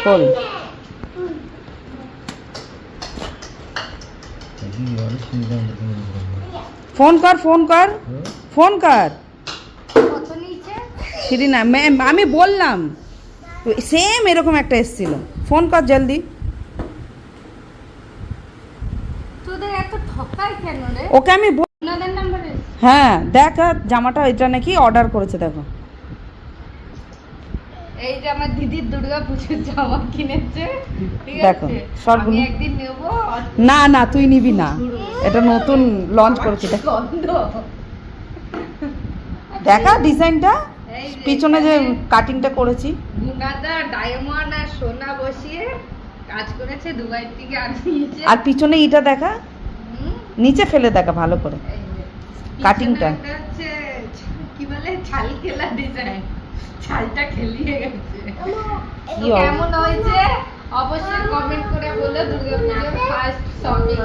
খোল। ফোন কর, ফোন কর, ফোন কর। ফ্রি না, আমি বললাম সেম এরকম একটা এসেছিল। ফোন কর জলদি। ওকে আমি হ্যাঁ দেখ জামাটা এটা নাকি অর্ডার করেছে, দেখো। এই যে আমার দিদির দুর্গা পুজোর জামা কিনেছে, ঠিক দেখো আছে? সবগুলো। আমি একদিন নেব। না না তুই নিবি না, এটা নতুন লঞ্চ করেছে। দেখ গন্ধ। দেখা ডিজাইনটা, এই যে পিছনে যে এখানে কাটিংটা করেছি। গুনাদা ডায়মন্ড আর সোনা বসিয়ে কাজ করেছে, দুবাই থেকে আনিয়েছে। আর পিছনে ইটা দেখা, হুম, নিচে ফেলে দেখা ভালো করে এই যে কাটিংটা। পিছনে একটা হচ্ছে কি বলে ছাল খেলা ডিজাইন, ছালটা খেলিয়ে গেছে। কি কেমন হয়েছে অবশ্যই কমেন্ট করে বলো। দুর্গাপূজার ফার্স্ট শপিং